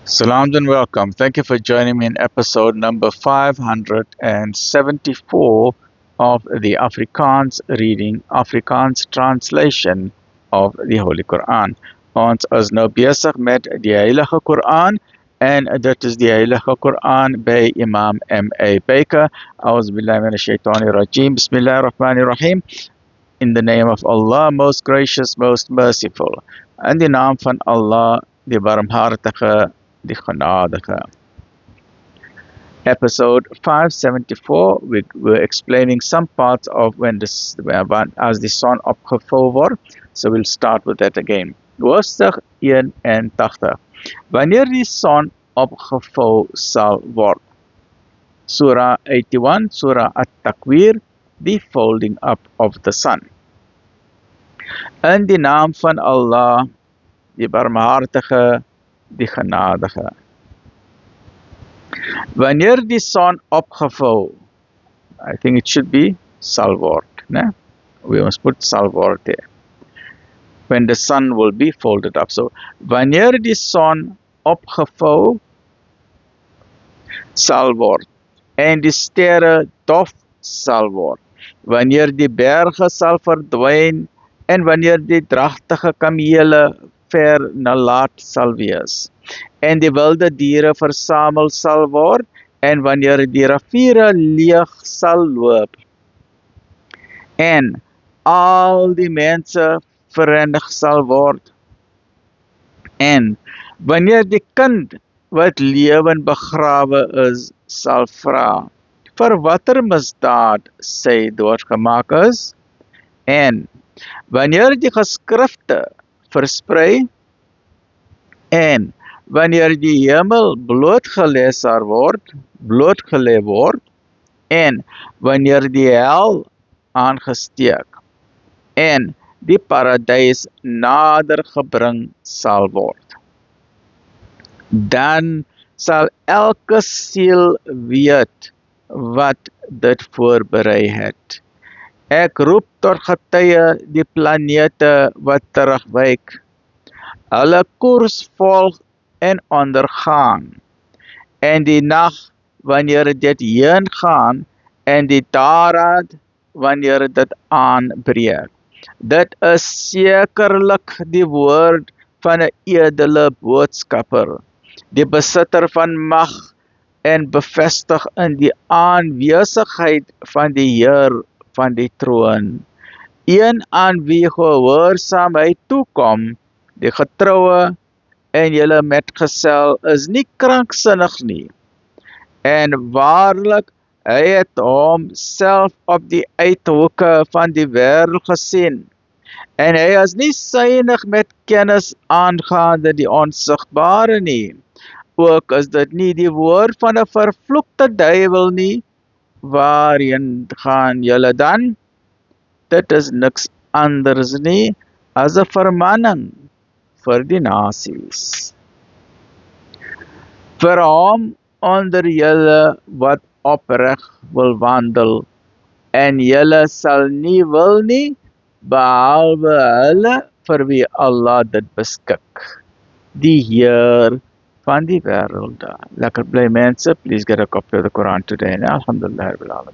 Salams and welcome. Thank you for joining me in episode number 574 of the Afrikaans reading, Afrikaans translation of the Holy Quran. Ons is nou besig met die Heilige Quran en dit is die Heilige Quran by Imam M.A. Baker. A'udhu billahi minash shaitani rajim. Bismillahir Rahmanir Rahim. In the name of Allah, most gracious, most merciful. In die naam van Allah, die barmhartige, die genadige. Episode 574, we were explaining some parts of when as the son opgevul word. So we'll start with that again. Hoofstuk 81. Wanneer die son opgevul sal word. Surah 81, Surah At-Takwir, the folding up of the sun. In die naam van Allah, die barmhartige, die genadige. Wanneer die son opgevul, I think it should be sal word, né? We must put sal word there. When the sun will be folded up. So, wanneer die son opgevul sal word en die sterre dof sal word. Wanneer die berge sal verdwyn en wanneer die dragtige kamele ver nalaat sal wees en die wilde diere versamel sal word en wanneer die riviere leeg sal loop en al die mense verenig sal word en wanneer die kind wat lewend begrawe is sal vra vir watter misdaad sy doodgemaak is en wanneer die geskrifte versprei en wanneer die hemel blootgelê word en wanneer die hel aangesteek en die paradys nader gebring sal word. Dan sal elke siel weet wat dit voorberei het. Ek roep tot getuie die planete wat terugwyk. Hulle koers volg en ondergaan. En die nag wanneer dit heen gaan en die daarad wanneer dit aanbreek. Dit is sekerlik die woord van 'n edele boodskapper, die besitter van mag en bevestig in die aanwesigheid van die Heer van die troon. Een aan wie gehoorsaamheid toekom, die getroue en julle metgesel is nie kranksinnig nie. En waarlik, hy het hom self op die uithoeke van die wêreld gesien. En hy is nie suinig met kennis aangaande die onsigbare nie. Ook is dit nie die woord van 'n vervloekte duiwel nie. Waarheen gaan julle dan? Dit is niks anders nie as 'n vermanning vir die nasies. Vir hom onder julle wat opreg wil wandel, en julle sal nie wil nie, behalwe hulle vir wie Allah dit beskik, die Heer van die wêrelde. Lekker bly mense, please get a copy of the Quran today. Alhamdulillah.